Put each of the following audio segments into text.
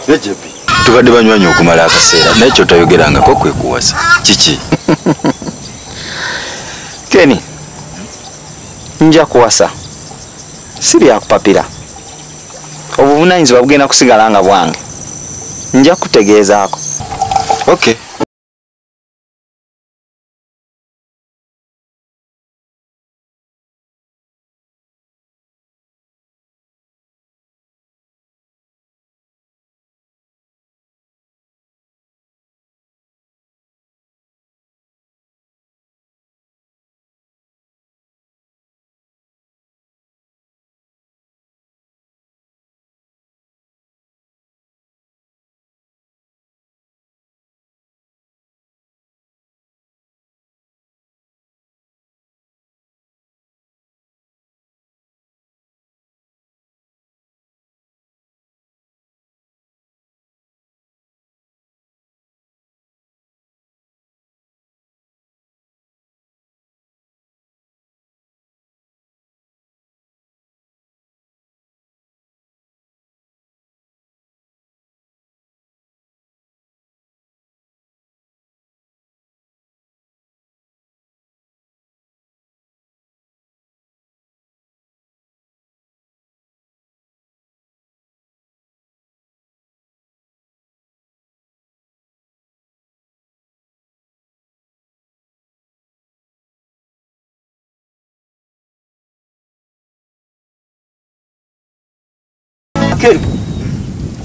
JB tubadde banywanyi okumala akaseera naye kyotayogerangako kwe kuwasa kiki? Keni nja kuwasa siri yakupapira obuvunanyizibwa bugenda kusigala nga bwange nja kutegeezaako. Okay.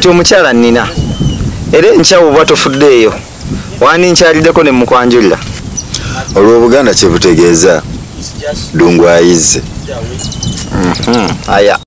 Ti omukyala nnina era enkyawo bwa tofuddeeyo wani nkyaliddeko ne mukwanjulira olw'Obuganda kye butegeeza dungu ayizze. Aya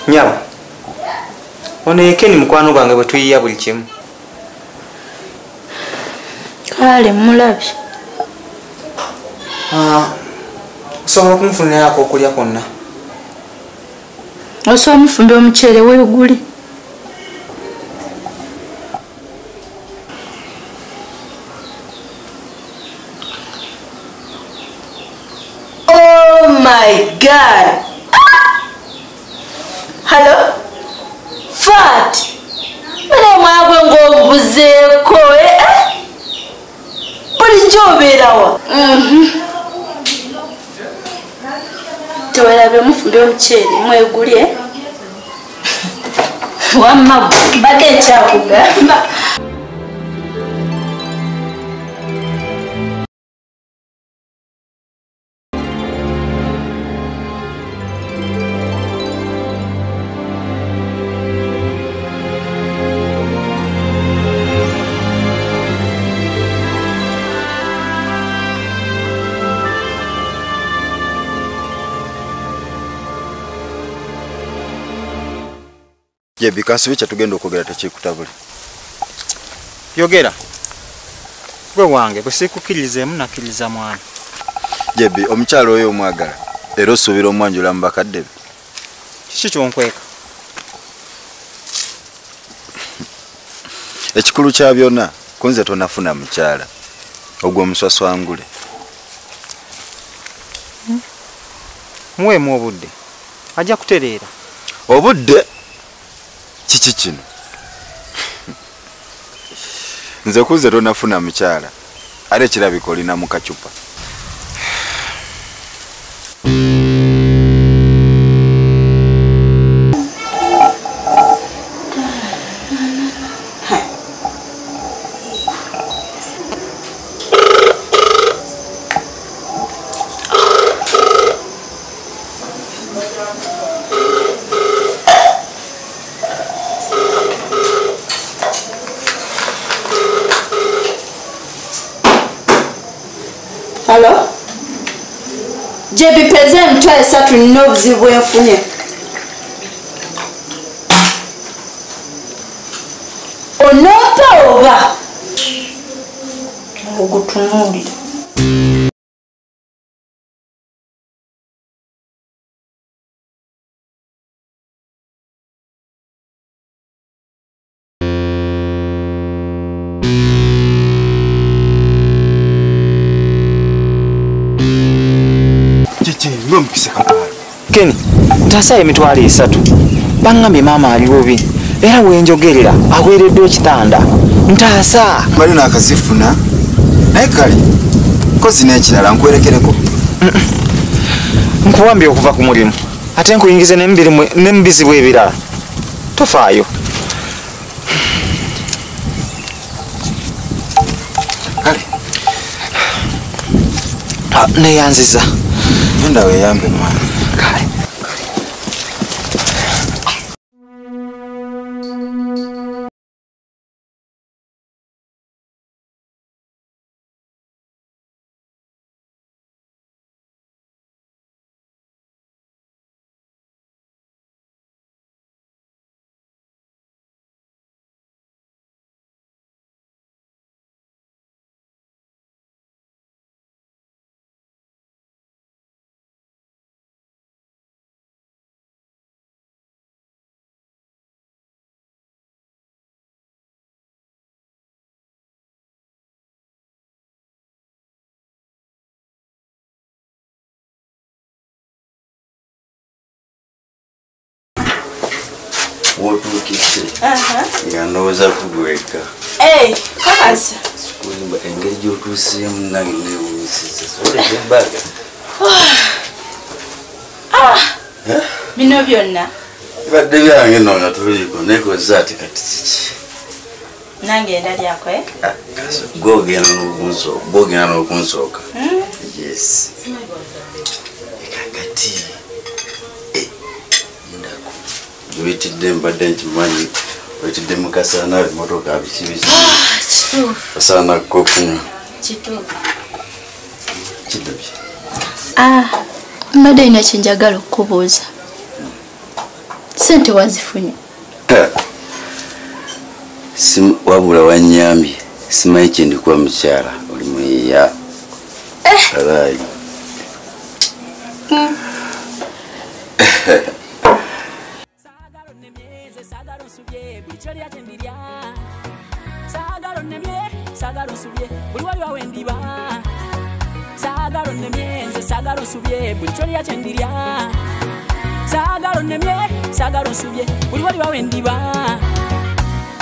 nyawo ono Keni mukwano gwange bwe tuyiya buli kimu. Kale mulabye. Osobola okumufunirako okulya kwonna. Osobola omufumbe omuceere weeguli. Oh my God! Hello? Fat! Mene mwagwe ng'obuzeeko, bulijjo obeerawa? Tewalabye omufumbe omuceere mwegulye. Wamma mbadde nkyakugamba. JB kasibe kyatugenda okwogera tekikutabule. Yogera. Gwe wange bwe sikukkirizeemu nakkiriza mwana. JB omukyala oyo omwagala era osuubira omwanjula mu bakadde be. Kiki kyonkweka? Ekikulu kya byonna kunze tonafuna mukyala ogwo omuswaswangule. Muweemu obudde ajja kutereera. Obudde kiki kino? Nze kunze tonafuna mukyala ate kirabika olina mu kacupa. JB peze mtwaye 3 nina obuzibu bwenfunye. Onompa oba ogutunuulira. Keni, ntasaye emitwalo 3. Bangambye maama ali bubi. Era wenjogerera aweereddwa ekitanda. Ntaasa. Bali nakazifuna. Naye kale. Kozi n'ekirala nkwerekereko. Nkuwambye okuva ku mulimu. Ate nkuyingize n'embizi bw'ebirala. Tofaayo. Kale. Neyanziza. Nenda weeyambe mwana. Kale. Wotukise. Nganoza kugweka. Kakazi. Sikuzimba engeri gy'otuuseemu nange neewunyisiza. Sobola gyembaga. Bino byonna. Bibadde byange nno nga tuliiko neekoza ati kati kiki. Nange ndalyako gwogenda n'okunsooka. Yes. Kakati. Wetidde mbadde nkimanyi wetidde mukasaana emotoka biki asaana kokunywa kidobye mbadde ina kyenjagala okubuuza. Sente wazifunye? Wabula wanyambye simanyi kyendikuwa mukyala oli muyiya alaayi.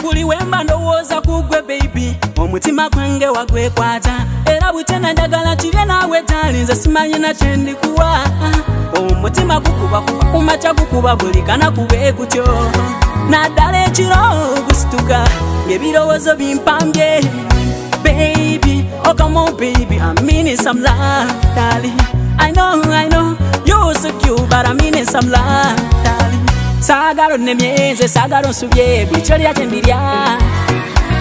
Buli wemba ndowooza kugwe baby omutima gwange wagwekwata era butena njagala kire naawe tali nze simanyi na kyendikuwa omutima gukuba kumakya gukuba buli kana kube gutyo naddala ekiro gusituka ng'ebirowoozo bimpambye baby oh come on baby I mean some love darling I know you're so cute but I mean some love darling sagalo nemyeze sagalo nsubye buli kyolya kyembirya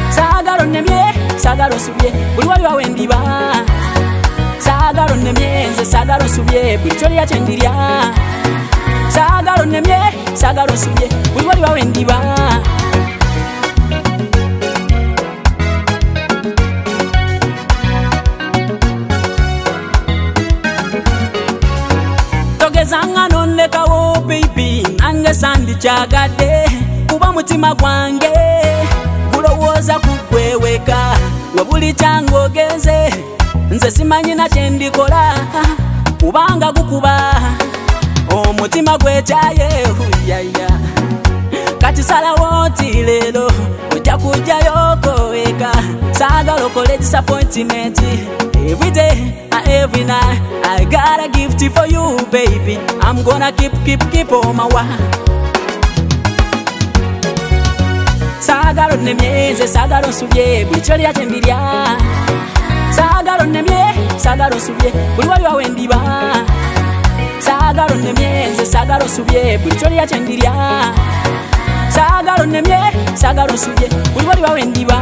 sagalo nemye sagalo nsubye buli wali wawe ndiba sagalo nemyeze sagalo nsubye buli kyolya kyendirya sagalo nemye sagalo nsubye buli wali wawe ndiba togezanga nonekawo baby nange sandi kyagadde kuba mutima gwange gulowooza kukweweka we buli kyangogeze nze simanyi na kyendikola kubanga gukuba omutima gwekyaye uyaya kati salawo nti leero ojja kujjayo koweka saagala okole disappointment every day and every night I got a gift for you baby I'm gonna keep on my way sagalo nemyeze sagalo nsubye buli kyolya kyembirya sagalo nemye sagalo nsubye buli wali wawe ndiba sagalo nemyeze sagalo nsubye buli kyolya kyendirya sagalo nemye sagalo nsubye buli wali wawe ndiba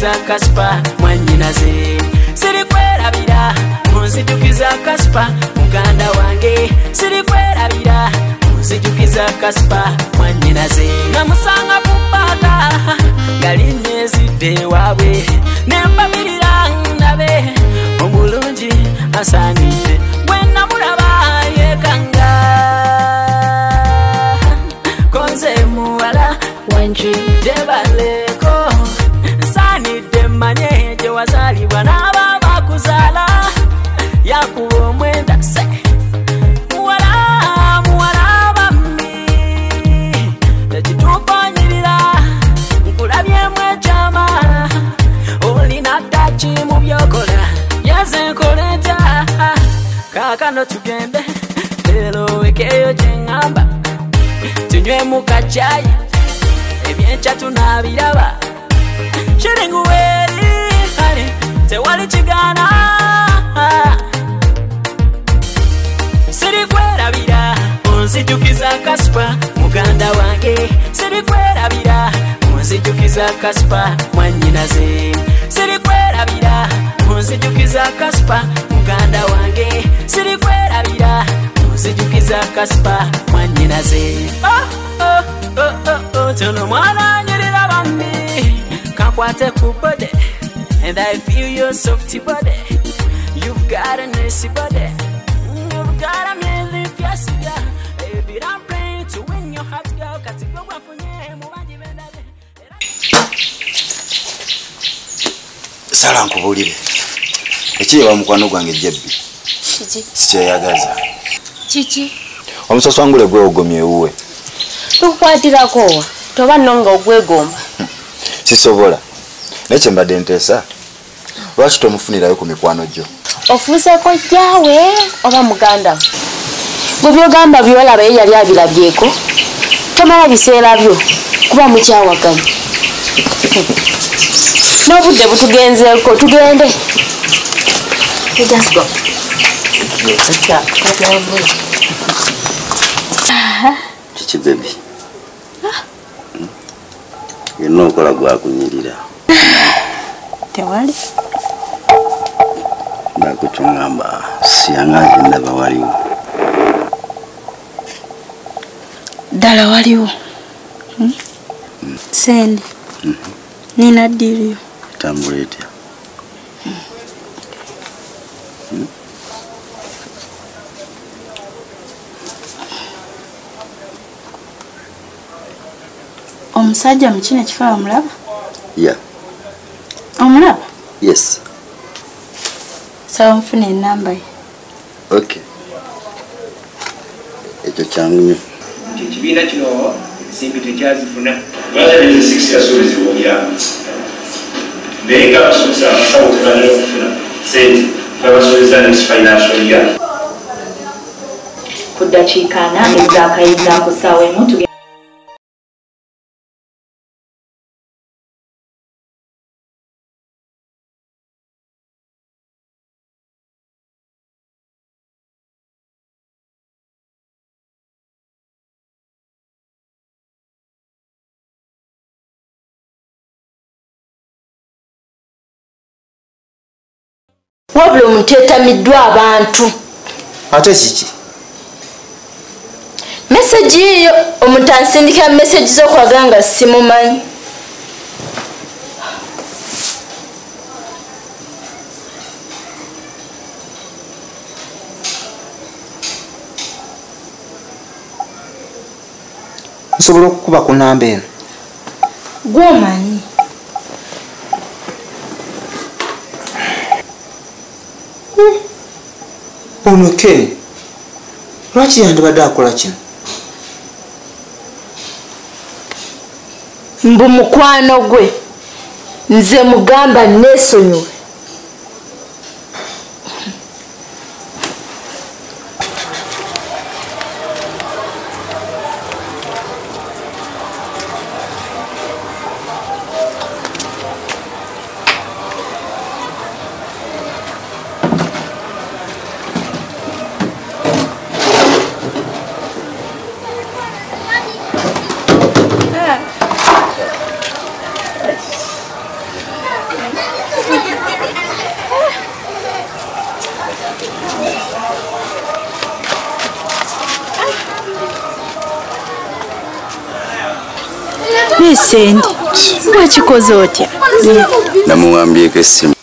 onzijukiza kaspa mwanyinaze sirikwerabira onzijukiza kaspa muganda wange sirikwerabira onzijukiza kaspa mwanyinaze namusanga kupaka ngalinyezidde waabwe nembabirira ndabe omulungi asanidde bwenamulaba yekanga konze muwala wanji jebaleko sanidde manye gye wazaalibwa n'aba bakuzaala yakuba omwenda se muwala bambi tekituukonyirira nkulabyemu ekyama olina ddaki mu byokola yaze nkoleta kaakano tugende leero wekeeyo kyeŋŋamba tunywemu kacayi ebyenkya tunaabiraba shiringuweeri kale tewali kigaana sirikwerabira onzijukiza kaspa muganda wange sirikwerabira onzijukiza kaspa mwanyinaze sirikwerabira onzijukiza kaspa muganda wange sirikwerabira onzijukiza kaspa mwanyinaze tono mwana nyirira bambi kankwate ku body and I feel your softy body. You've got a nice body. You've got a million fiesta. Baby, I'm praying to win your heart, girl. Katika wafunye mubanji bendale. Sala nkubulire. Ekiba mukwano gwange JB. Kiki? Sikyeyagaza. Kiki? Omusoso wangule gwe ogomye uwe. Tukwatirako toba nonga ogwegomba. Sisobola. Neche mbadde nteesa. Lwaki tomufunirayo ku mikwano gyo? Ofuuseko jjaawe oba muganda. Bwe byogamba byolaba ye yali abirabyeko. Tomala biseera byo kuba mukyawaganya. N'obudde butugenzeeko tugende. Just go. Kiki baby? Yonna okola gwakunyirira. Tewali. Nakukyongamba siyangaze ndaba waliwo. Ddala waliwo. Sendi. Nina ddiiriyo. Tambula etya? Omusajja mu kino ekifo omulaba? Yeah. Omulaba? Yes. Sawa nfuna ennamba ye. Okay. Ekyo kyangu nnyo. Ekibiina kino ensimbi tekyazifuna. Bategeeza 6 yasuubizibwa naye nga basuubiza abasawo tebalina okufuna sente babasuubiza next financial year. Ku ddakiika 4 ez'akayiza ku ssaawa emu Wabula omuntu etamiddwa abantu. Ate kiki? Message iyo omuntu ansindika message z'okulaga nga simumanyi. Nsobola okukuba ku namba eno? Gw'omanyi. Ono Ken, lwaki yandibadde akola kino? Mbu mukwano gwe nze mugamba neesonyiwe. Sendi. Wakikoze otya? Namuwambyeko essimu.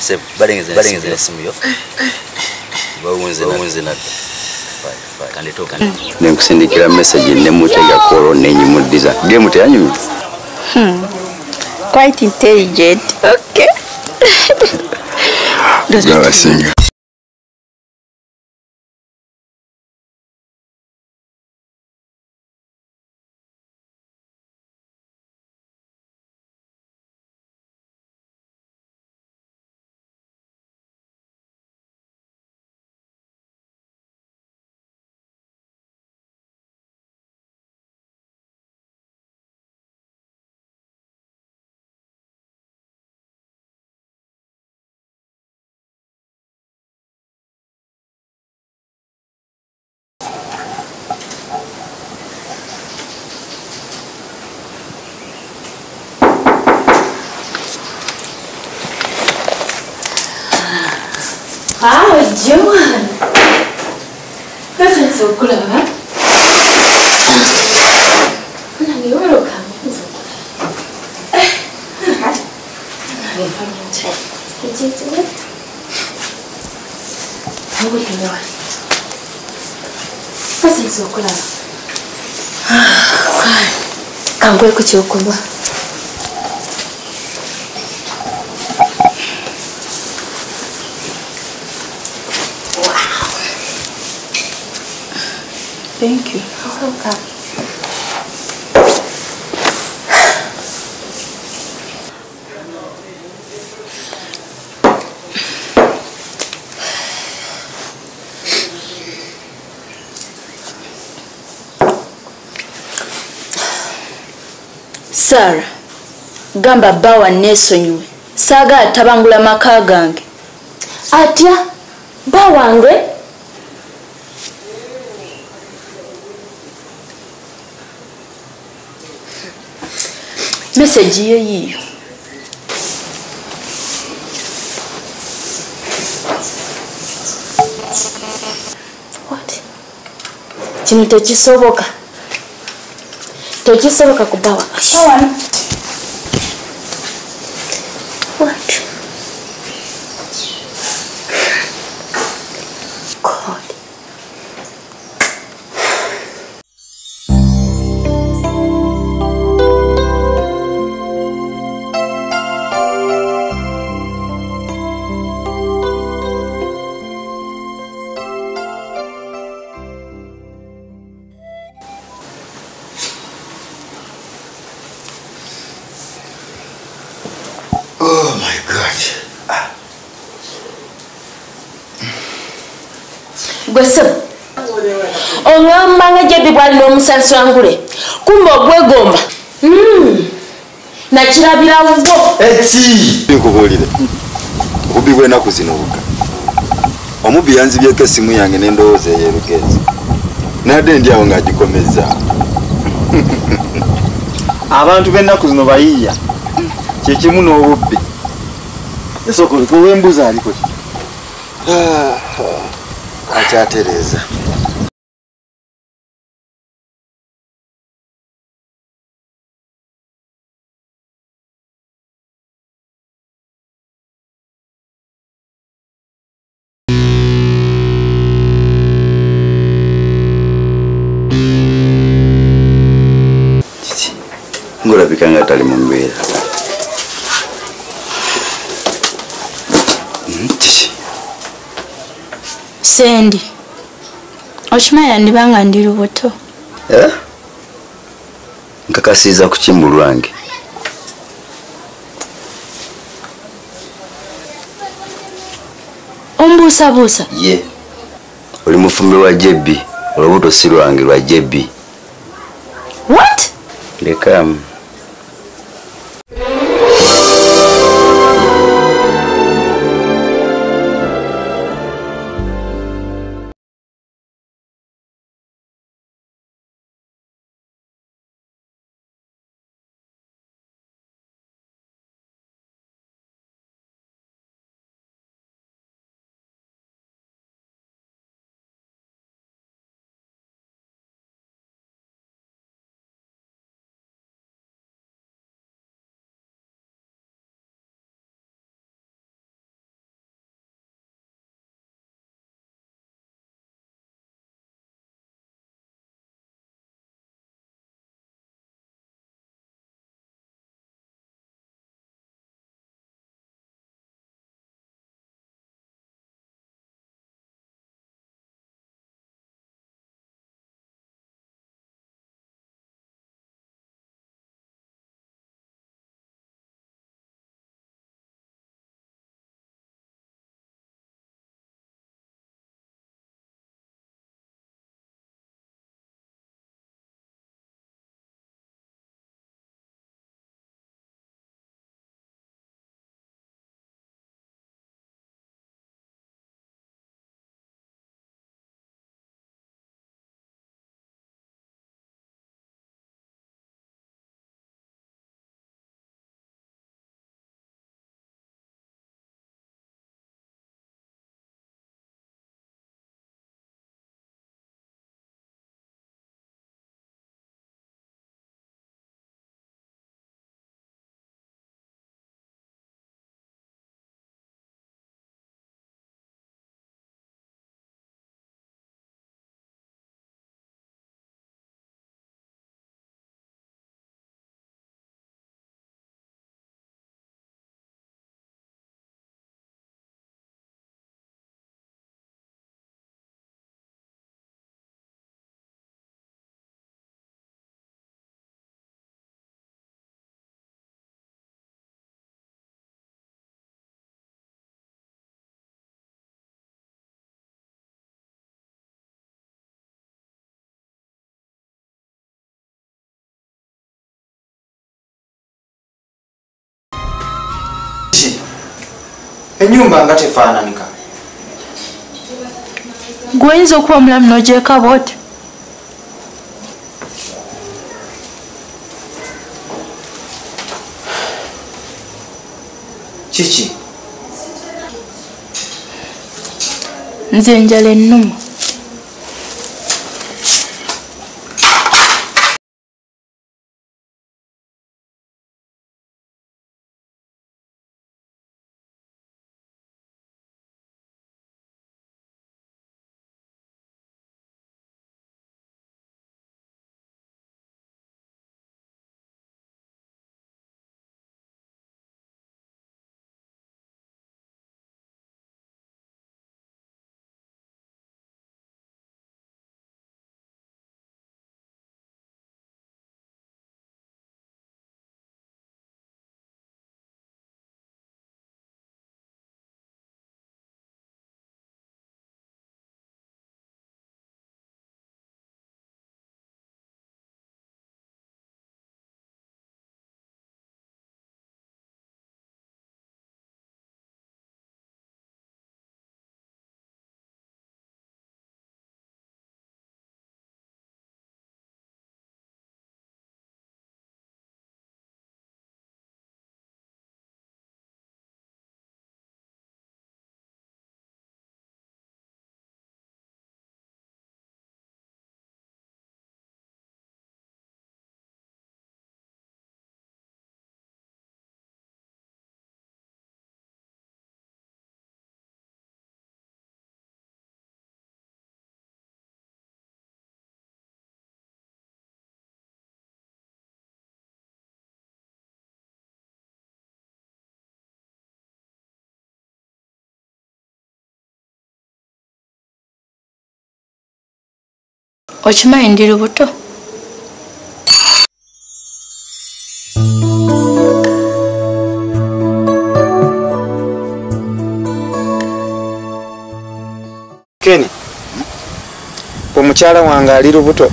Seb, balengeze essimu yo. Bawunze nati. Nenkusindikira message nemutega kolo nenyimuddiza. Game teyanyumye. Quite intelligent. Okay. Gawasinga. Wow, Joan! This is so good, huh? You're welcome. This is so good. Can't wait to go. Thank you. You're welcome. Sarah, gamba bawa nesonyiwe. Saga atabangula maka gange. Atya, bawange? Message ye yiyo. What? Kino tekisoboka. Tekisoboka kubawa. What? God. Oh my God. Gwese. Ongamba nga JB bwali n'omusansi wangule. Kumba ogwegomba. Nakirabira vubo. Eti. Nkubulire. Obubi bw'ennaku zino buka. Omubi yanzibyeko essimu yange n'endowooza ey'erugenzi. Nadde ndi awo ng'agikomezza. Abantu b'ennaku zino bayiiya. Kyekimu n'obubbi. Esokole w'embuzi aliko ki? Akyatereeza. Ngolabika nga tali mu mbeera. Sendi, Oshimaya ndibanga ndi lubuto. Nkakasiza ku kimbu lwange. Ombuusabuusa? Ye. Oli mufumbe wa JB. Olubuto si lwange lwa JB. What? Lekamu. Enyumba nga tefaananika. Gwoyinza okuba omulamu n'ogyeka bw'oti? Kiki? Nze enjala ennuma. Okimanyi ndi lubuto? Keni, omukyala wange ali lubuto.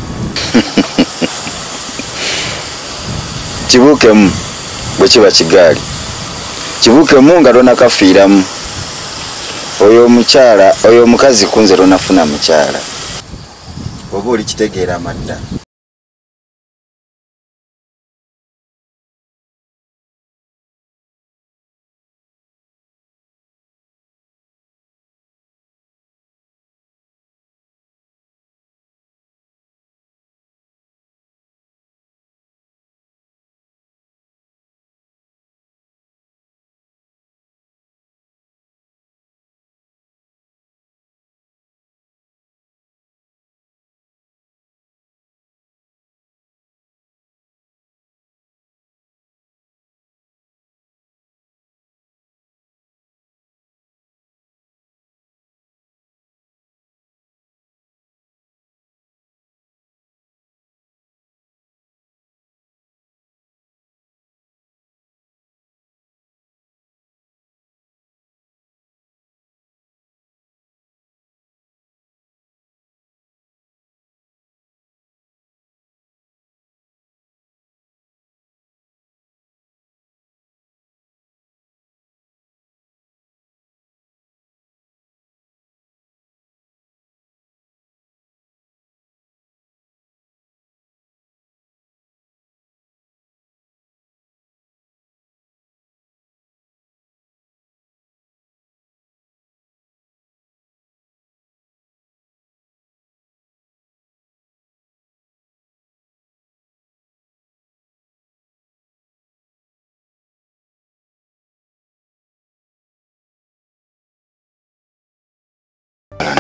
Kibuukemu bwe kiba kigaali. Kibuukemu nga tonakafiiramu. Oyo omukyala, oyo omukazi kunze tonafuna mukyala. Oba oli kitegeera amadda.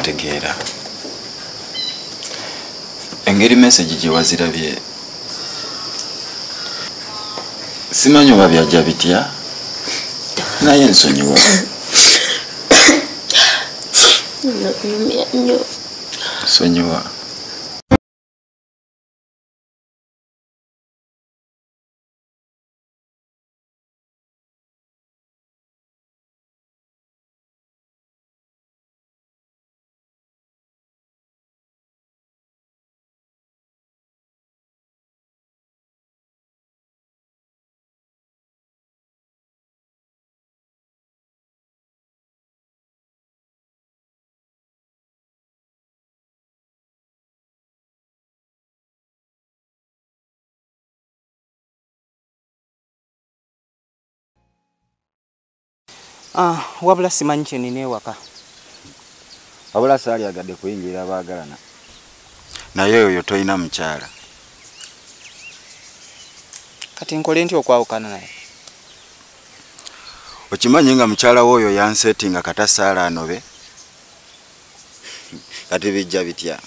Ntegeera. Engeri message gye wazirabye. Simanyi oba byajja bitya. Naye nsonyiwa. Nsonyiwa. Wabula simanyi kye nina ewaka. Wabula saali agadde kuyingira abaagalana. Naye oyo toyina mukyala. Kati nkole ntya okwawukana naye? Okimanyi nga mukyala w'oyo yansetinga kata saala anobe. Kati bijja bitya.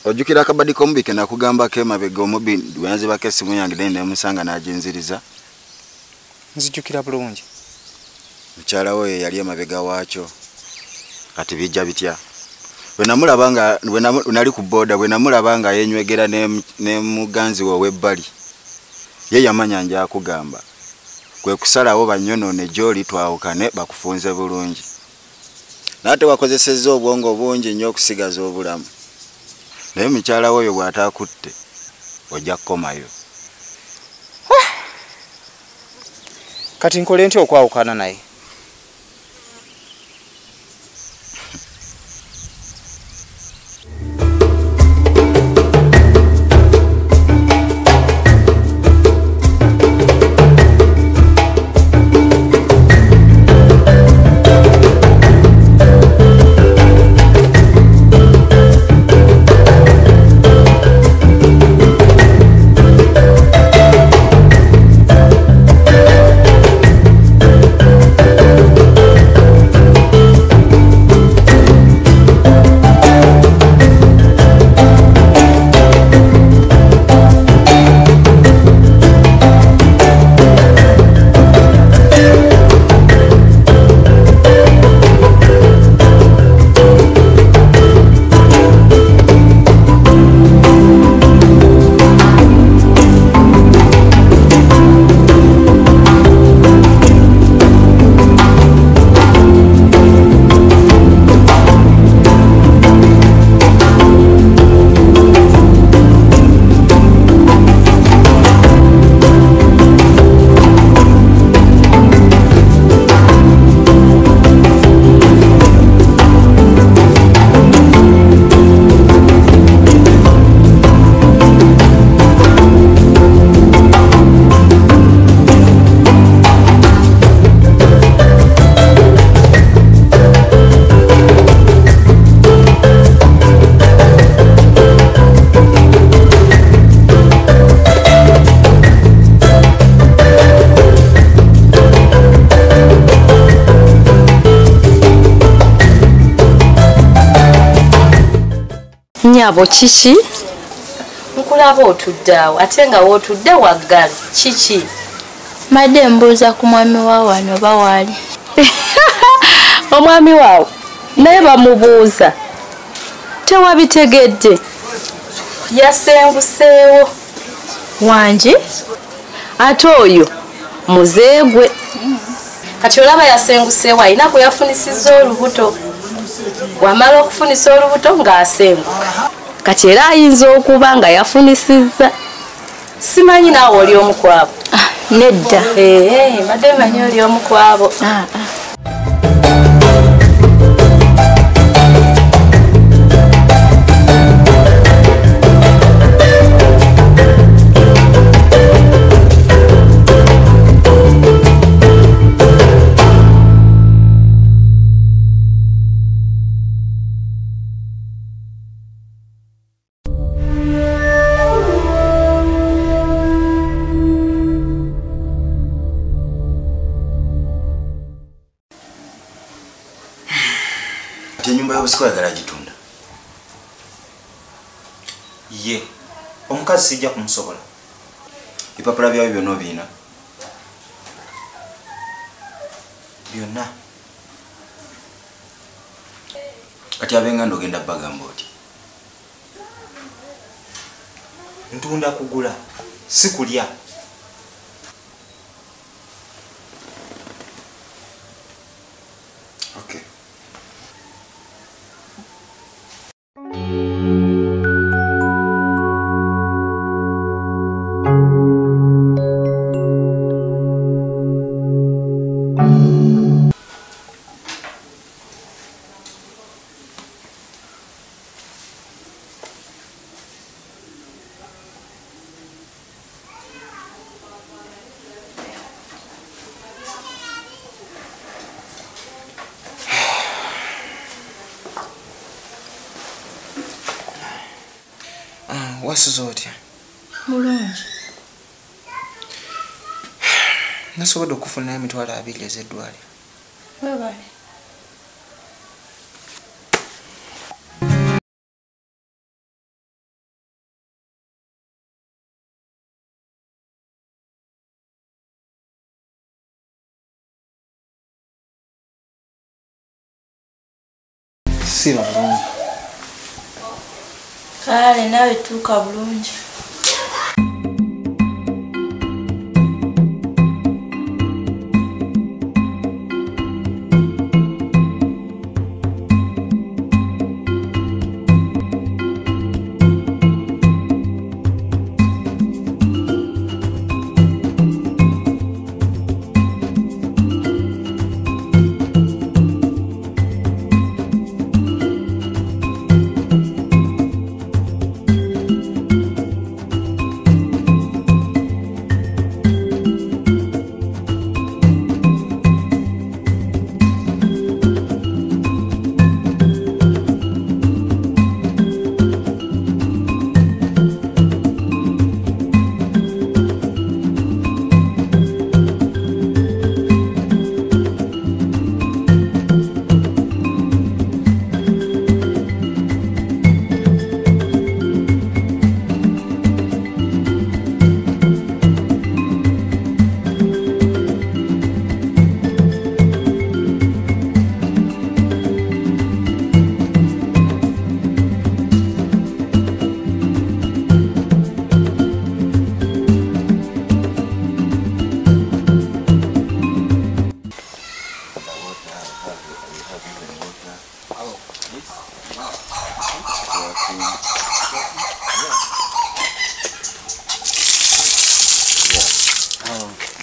Ojjukira akabadi k'omubi ke nakugambako emabega omubi bwe yanzibako essimu yange ne musanga n'aginziriza. Nzijjukira bulungi. Mukyala we yali emabega waakyo. Kati bijja bitya. Bwe namulaba nga nali ku boda bwe namulaba nga yenywegera ne muganzi we ow'ebbali. Ye yamanya nja akugamba. Kwe kusalawo bannyonoone gy'oli twawukane bakufunze bulungi. Naate wakozesezza obwongo bungi nnyo okusigaza obulamu. Naye mukyala we oyo bw'ataakutte ojja kukomayo. Kati nkole ntya okwawukana naye? nyabo kiki? Nkulaba otudde awo ate nga wootudde waggala kiki? Madde mbuuza ku mwami wa wano bawaali. Omwami waawo naye bamubuuza. Tewabitegedde. Yasenguseewo. Wangi? Ate oyo muzeegwe. Kati olaba yasenguseewo alina kwe yafunisizza olubuto. Wamala okufunisa olubuto ng'asenguka. Kati era ayinza okuba nga yafunisizza. Simanyi naawe oli omu kwabo. Nedda. Mbadde manyi oli omu kwabo. Enyumba y'obusiko yagala gitunda. Ye, omukazi sijja kumusobola. Bipapula byawe byonna obiina? Byonna. Kati ab'enganda ogenda bagamba oti? Ntunda kugula, si kulya. Okay. Wasuza otya? Mulungi. Nasobodde okufuna emitwalo 2 ez'eddwaliro. Webale. Siba bulungi. Kale nawe tuuka bulungi.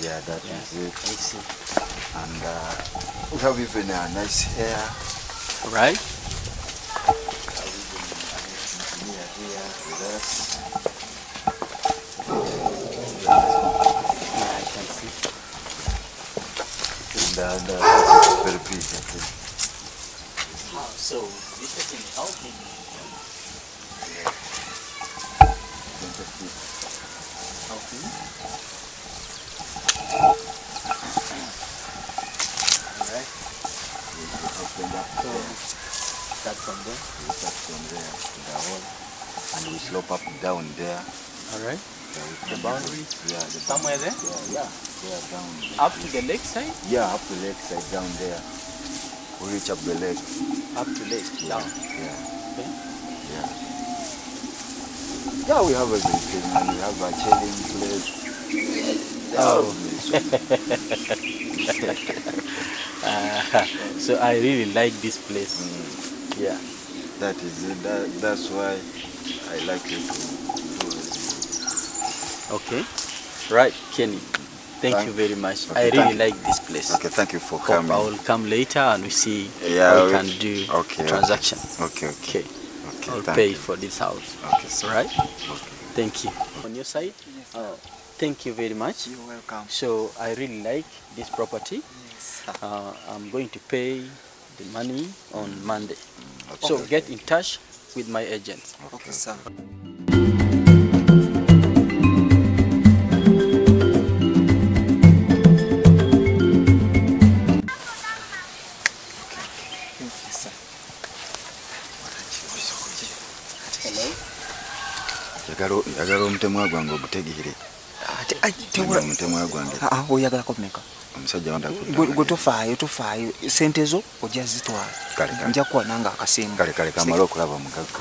Yeah, that is it. I see. And we have even a nice hair. Right? Here with us. I can see. And it's very big, I think. So, this is in helping. Helping? Alright. So, start from there? We start from there to the hole. and we slope up down there. All right. The boundary? Yeah. Somewhere there? Yeah, down. Up to the lake side? Yeah, up to the lake side, down there. We reach up the lake. Up to lake, down. Yeah. Okay. Yeah. Yeah, we have everything, and we have a chilling place. Oh. So I really like this place. Yeah. That is it. That's why I like it to do it. Okay. Right, Kenny. Thank you very much. Okay, I really like this place. Okay, thank you for Hope coming. I will come later and we see Yeah, how we can do transaction. Okay. I'll pay for this house. Okay, sir. Right? Okay. Thank you. On your side? Yes, thank you very much. You're welcome. So I really like this property. Yes. I'm going to pay the money on Monday. So get in touch with my agent. Okay, sir. Yagala omutemwa gwange ogutegere. Omutemwa gwange. Oyagala kumeka? Omusajja wanda gwe tofaayo sente zo ojja zitwala. Nja kuwa nanga akasimba. Kale kamala okulaba mugagga.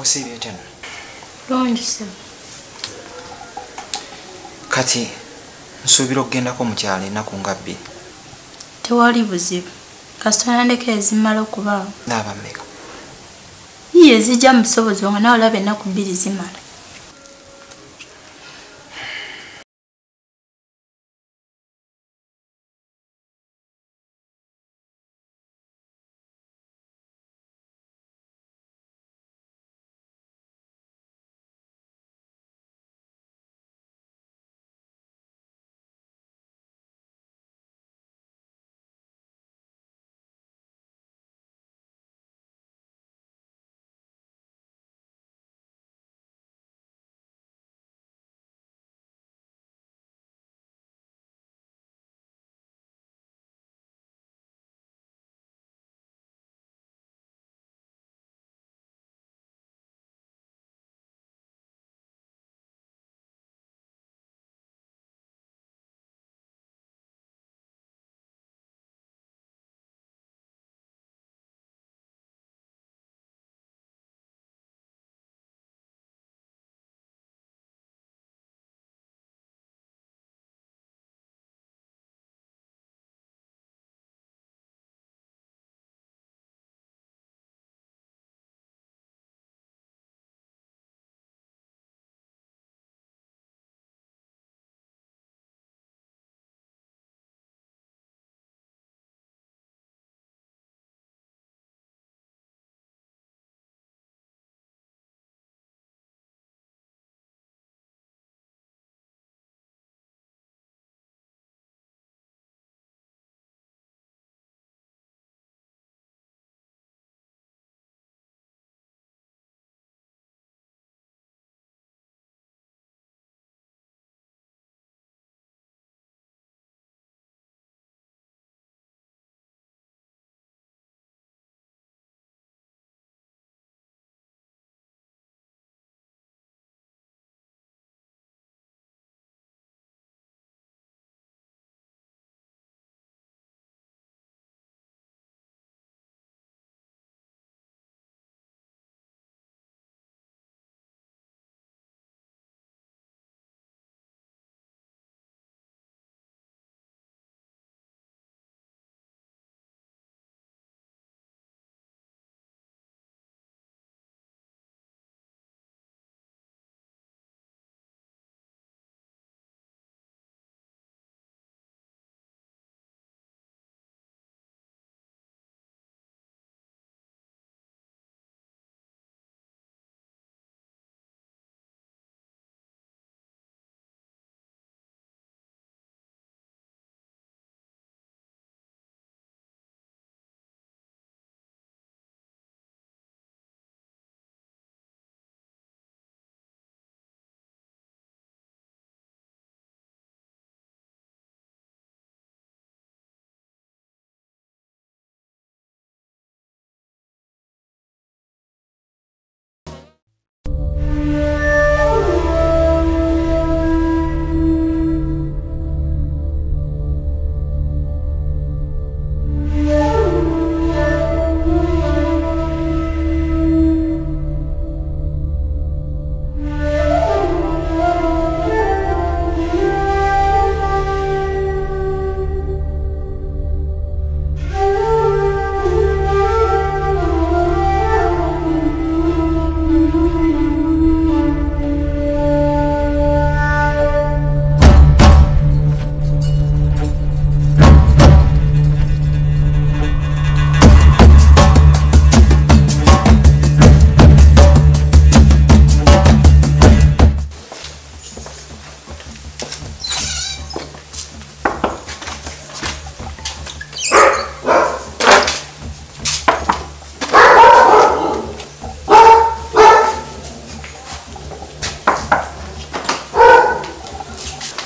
Osiibye tena. Bulungi sir. Kati nsuubira okugendako mukyala ennaku nga bbiri. Tewali buzibu. Kasita ndeke ezimala okubaawo. Naaba mmeka? Ye zijja mu busobozi nga nawe olaba ennaku bbiri zimala.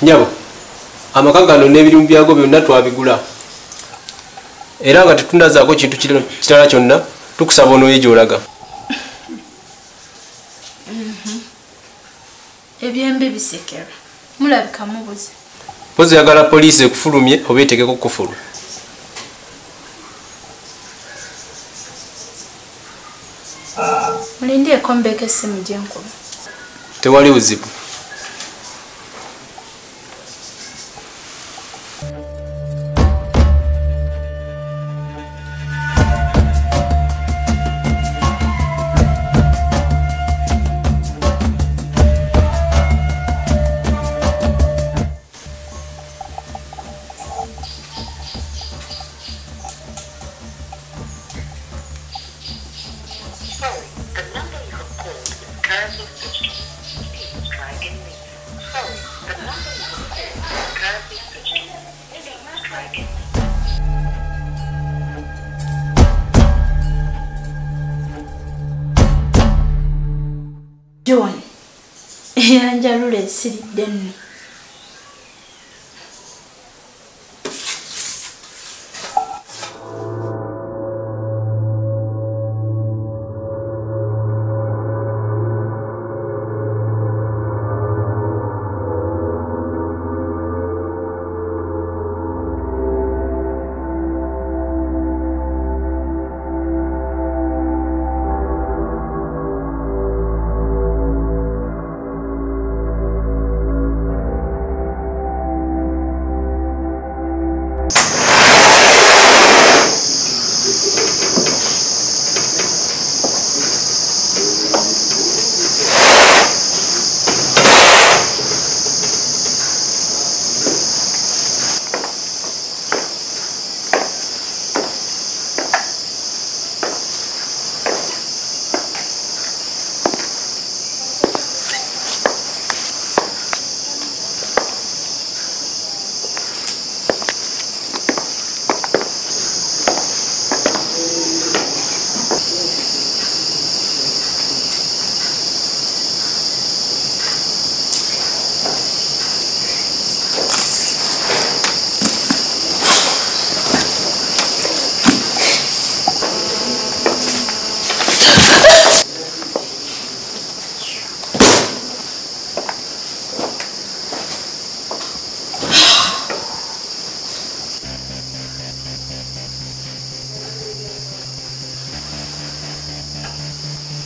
Nyabo, amaka gano n'ebirimu byago byonna twabigula. Era nga tetundazaako kintu kirala kyonna, tukusaba onooye gy'olaga. Ebyembi bisekera. Mulabika mubuze. Pozi yagala poliisi ekufulumye oba etegeko kufulu. Mulindieko mbeke essimu gye nkuba. Tewali buzibu. Joan, yanjalula esiridde nno.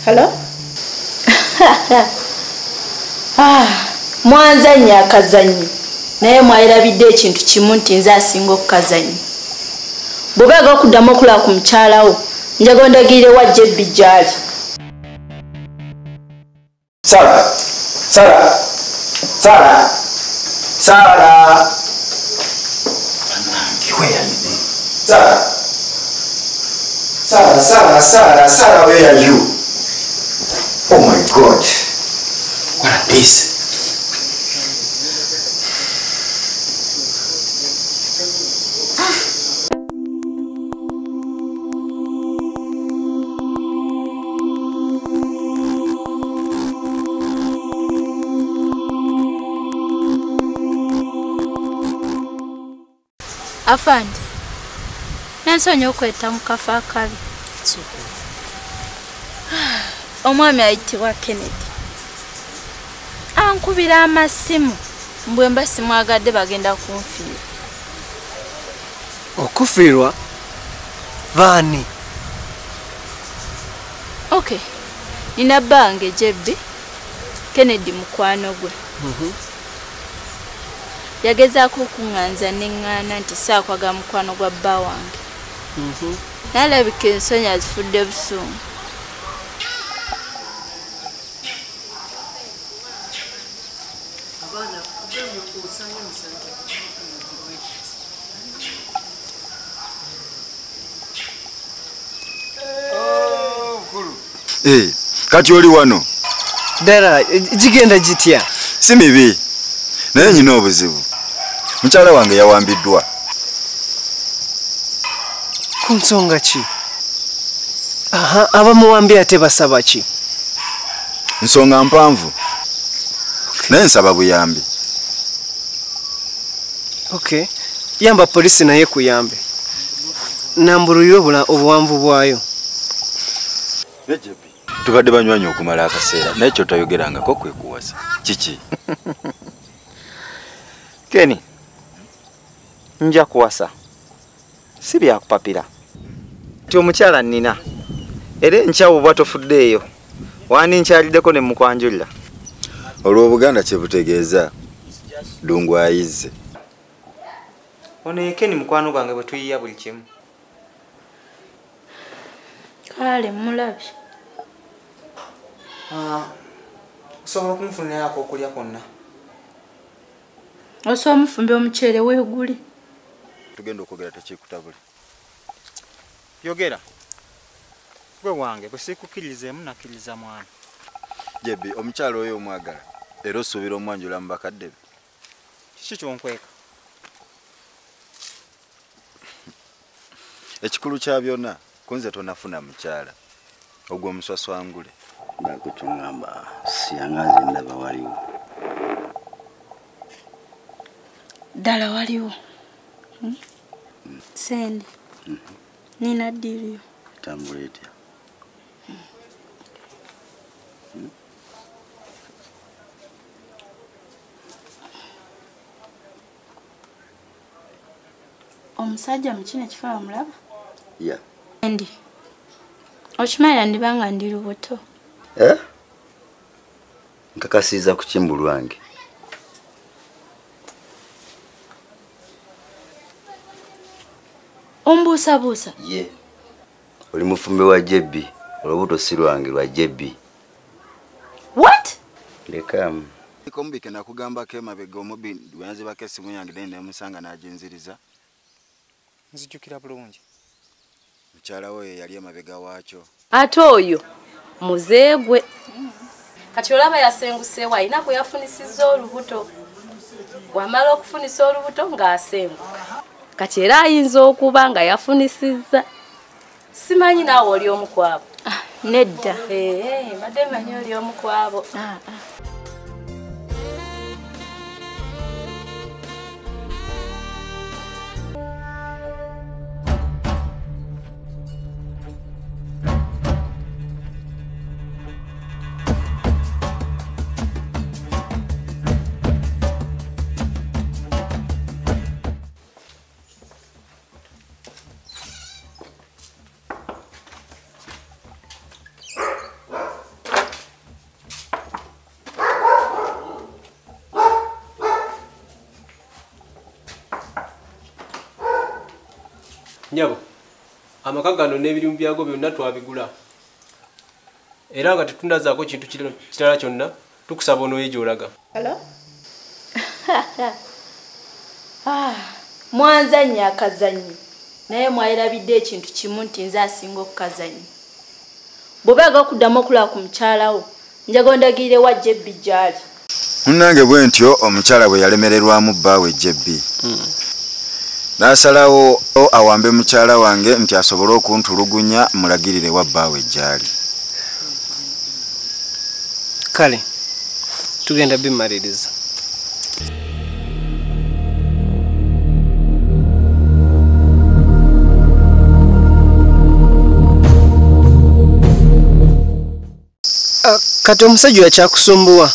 Hello? Mwanzanya akazanyi. Naye mwayirabidde ekintu kimu nti nze asinga okukazanyi. Bw'obeega okuddamu okulaba ku mukyalawo, njaga ondagirire wa JB gy'ali. Sara! Sara! Sara! Sara! Where are you? Sara! Sara, Sara, Sara, Sara, where are you? Oh my God! What are these? Afandi, nansonyiwa okwetta mu kafo akabi. Omwami ayitibwa Kennedy. Ankubira amasimu mbwe mba simwagadde bagenda kunfiira. Okufiirwa? Baani? Okay, nina bange JB, Kennedy mukwano gwe. Yagezaako okuŋŋanza n'eŋŋaana nti saakwaga mukwano gwa bba wange. Nalabika ensonyi azifudde busungu. Kati oli wano? Dara, gigenda gitya? Si mibi. Naye nyina obuzibu. Mukyala wange yawambiddwa. Ku nsonga ki? Abamuwambye ate basaba ki? Nsonga mpanvu. Naye nsaba buyambi. Okay. Yamba polisi naye kuyambe. Nambululira obuwanvu bwayo. JB. Tubadde banywanyi okumala akaseera naye kyo tayogerangako kwe kuwasa. Kiki? Keni. Nja kuwasa. Si bya kupapira. Ti omukyala nnina. Era enkyawo bwa tofuddeeyo. Wani nkyaliddeko ne mukwanjulira. Olw'Obuganda kye butegeeza dungu ayizze. Ono Keni mukwano gwange bwe tuyiya buli kimu. Kale mulabye. Osobola okumufunirako okulya kwonna. Osobola omufumbe omuceere weeguli. Tugenda okwogera tekikutabule. Yogera. Gwe wange bwe sikukkirizeemu nakkiriza mwana. JB omukyalo oyo omwagala era osuubira omwanjula mu bakadde be. Kiki kyonkweka? Ekikulu kya byonna kunze tonafuna mukyala ogwo omuswaswangule. Nakukyongamba siyangaze ndaba waliwo. Ddala waliwo. Sende. Nina ddiiriyo. Tambula etya? Omusajja mu kino ekifo omulaba? Ya. Ndi. Okimanyi ndibanga ndi lubuto. Nkakasiiza ku kimbu lwange. Ombuusabuusa? Ye. Oli mufumbe wa JB. Olubuto si lwange lwa JB. What? Lekamu. Ikombike nakugambako emabega omubi bwenazibako essimu yange naye nemusanga n'aginziriza. Nzijjukira bulungi. Mukyala we yali emabega waakyo. Ate oyo muzeegwe. Kati olaba yasenguseewo alina kwe yafunisizza olubuto. Wamala okufunisa olubuto ng'asenguka. Kati era ayinza okuba nga yafunisizza. Simanyi naawe oli omu kwabo. Nedda. Mbadde manyi oli omu kwabo. Nyabo, amaka gano n'ebirimu byago byonna twabigula. Era nga tetundazaako kintu kirala kyonna, tukusaba onooye gy'olaga. Hello? Mwanzannya akazanyi. Naye mwayirabidde ekintu kimu nti nze asinga okukazanyi. Bw'obeega okuddamu okulaba ku mukyalawo, njaga ondagirire wa JB gy'ali. Munnange bwe ntyo omukyala bwe yalemererwamu bbaawe JB. Nasalawo awambe mukyala wange nti asobole okuntulugunya mulagirire wa bbaawe gy'ali. Kale tugenda bimaliriza. Kati omusajja yakyakusumbuwa?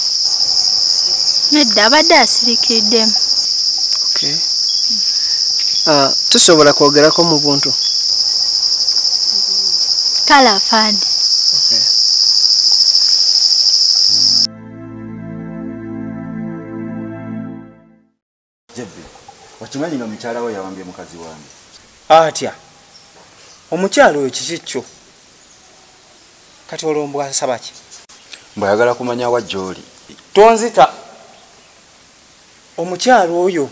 Nedda abadde asirikiddemu. Okay. Tusobola kwogerako mu buntu. Kale afande. Okay. JB, wakimanyi nga mukyala we yawambye mukazi wange? Atya. Omukyalo oyo kiki kyo? Kati olombo asaba ki? Mbwayagala kumanya wa gy'oli. Tonzita. Omukyalo oyo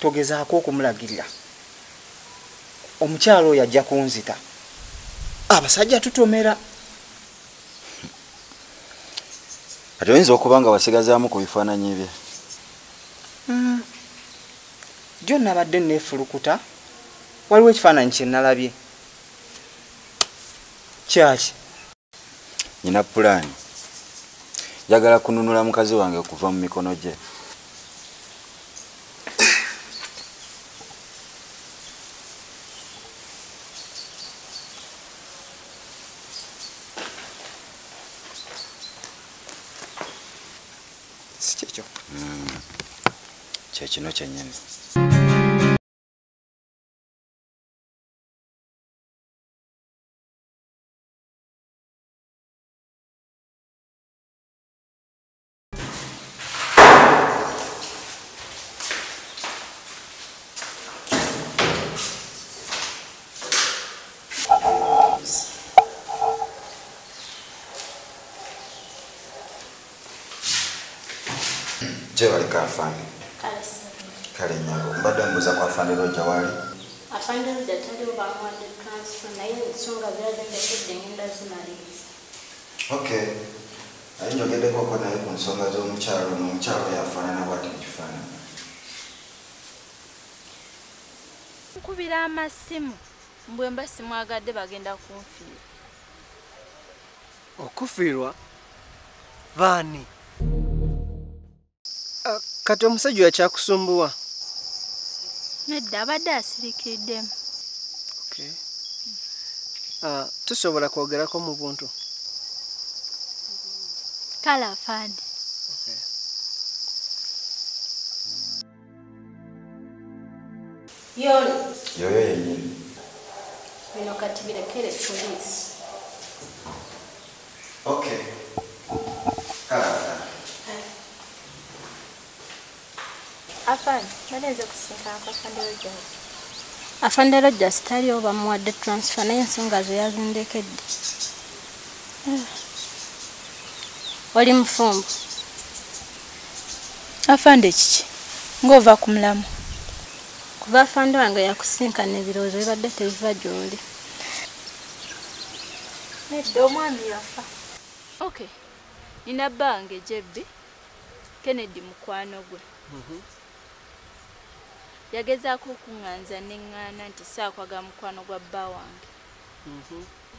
togezaako okumulagirira. Omukyalo oyo ajja kunzita. Abasajja tutomera. Kati oyinza okuba nga wasigazaamu ku bifaananyi bye. Jjo nabadde neefulukuta. Waliwo ekifaananyi kye nalabye. Kyaki? Nina pulaani. Njagala kununula mukazi wange okuva mu mikono gye. sikekyo kyekino kyennyini. Walika afande. Kale nyabo mbadde mbuza kwa afande Roja wali. Afande Roja tali bamwadde transfer naye ensonga ziragendekedde ngenda zinaliza. Okay. Ayinjogeddeko ko naye ku nsonga z'omukyalo n'omukyalo yafaanana bw'ati mu kifaananyi. Nkubira amasimu mbwe mba simwagadde bagenda kunfiira. Okufiirwa? Baani? Kati omusajja yakyakusumbuwa? Nedda abadde asirikiddemu. Okay. Tusobola kwogerako mu buntu? Kale afande. Okay. Yoyo yennyini. Bino kati birekere poliisi. Okay. Kala. Afande, naleze kusinkana kwa Afande Roja. Afande Roja sitali oba muwadde transfer naye ensonga ze yazindekedde. Oli mufumbo. Afande kiki? Ng'ova ku mulamu. Kuba afande wange yakusinkana ebirowoozo bibadde tebiva gy'oli. Nedda omwami yafa. Okay. Nina bbange JB. Kennedy mukwano gwe. Yagezaako okuŋŋanza neŋŋaana nti saakwaga mukwano gwa bba wange.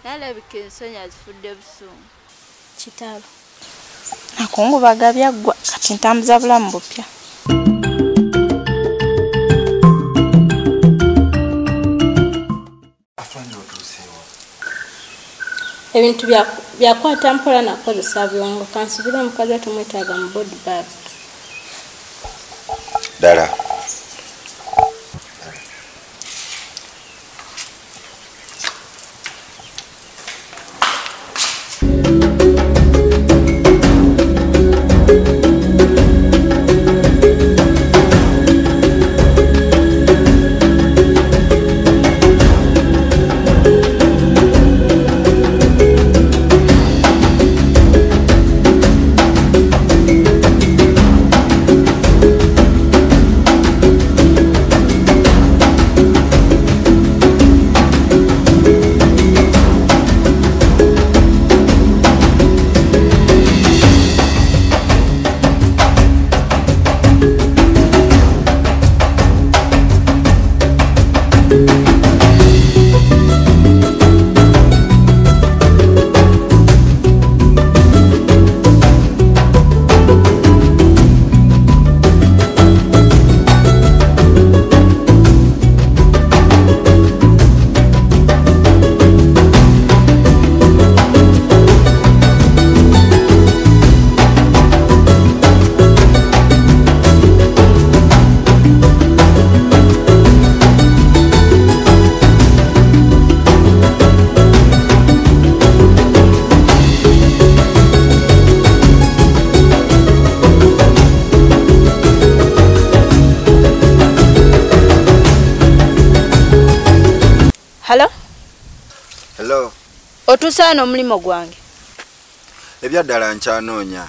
Nalabika ensonyi azifudde busungu. Kitalo. Akungubaga byaggwa kati ntambuza bulamu bupya. Afande otuuseewo. Ebintu byakwata mpola nakozesa byongo kansubira omukazi tumwetaaga mu body bag. Dala. Hello. Otusaana omulimo gwange. Ebyaddala nkyanoonya.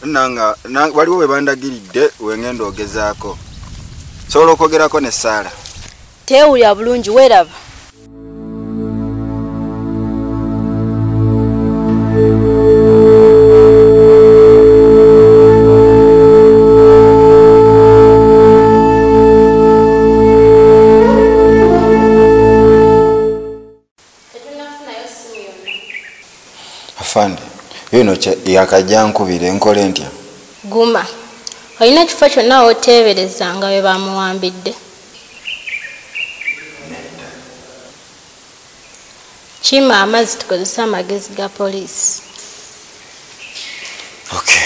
Nanga waliwo we bandagiridde wengenda ogezaako. Sobola okwogerako ne Saala. Teewulya bulungi weeraba. Afande, yino yakajja nkubira enkole ntya? Guma. Olina kifo kyonna oteeberezanga we bamuwambidde. Kima amazzi tukozesa amagezi ga poliisi. Okay.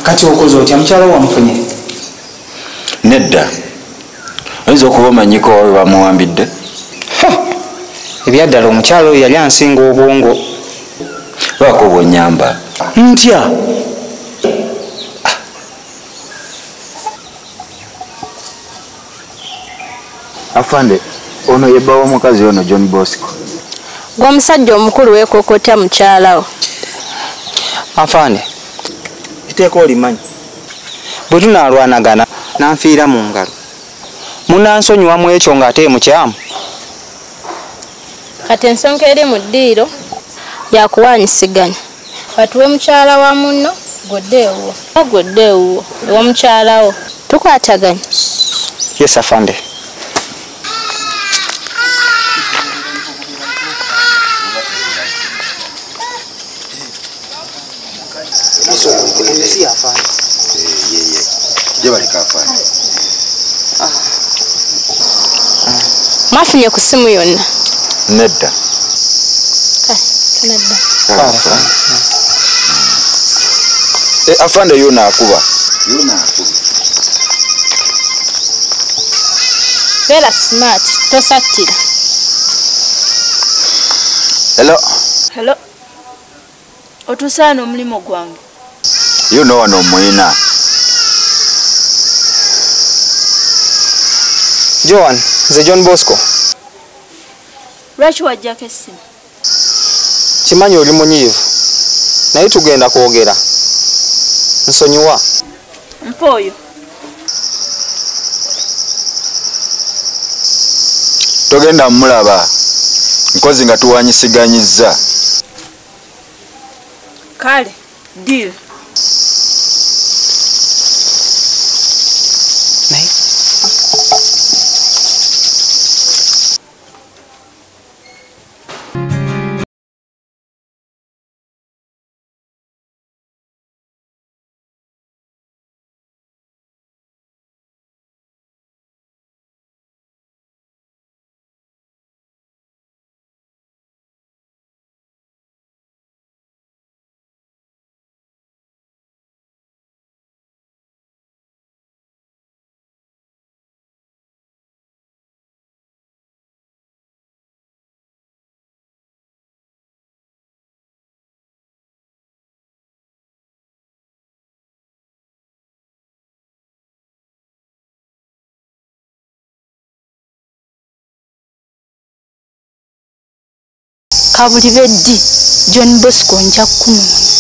Kati okoze otya mukyala wamufunye? Nedda. Oyinza okuba omanyiko we bamuwambidde? Ebyaddala omukyala oyo yali ansinga obwongo. Lwako bw'onyamba. Ntya? Afande, ono yebba w'omukazi ono John Bosco. Gwe omusajja omukulu weekokotya mukyalawo. Afande, kiteeka olimanyi. Bwe tunaalwanagana nanfiira mu ngalo. Munansonyiwamu ekyo ng'ate mukyamu. Kati ensonga eri mu ddiiro yakuwaanyisiganya. Batuwe mukyala wa munno godde ewuwo ewa mukyalawo tukwataganya. Yes, afande. Mwafunye ku simu yonna? Nedda. Afande yona akuba. Beera smart, tosattira. Hello. Otusaana omulimu gwange. Yuno wano omuyina. Joan, nze John Bosco. Lwaki wajjako essimu? Kimanyi oli munyiivu. Naye tugenda kwogera. Nsonyiwa. Mpa oyo. Togenda mulaba. Nkozi nga tuwanyisiganyizza. Kale, deal. Kabuli beddi John Bosco nja kunoonya.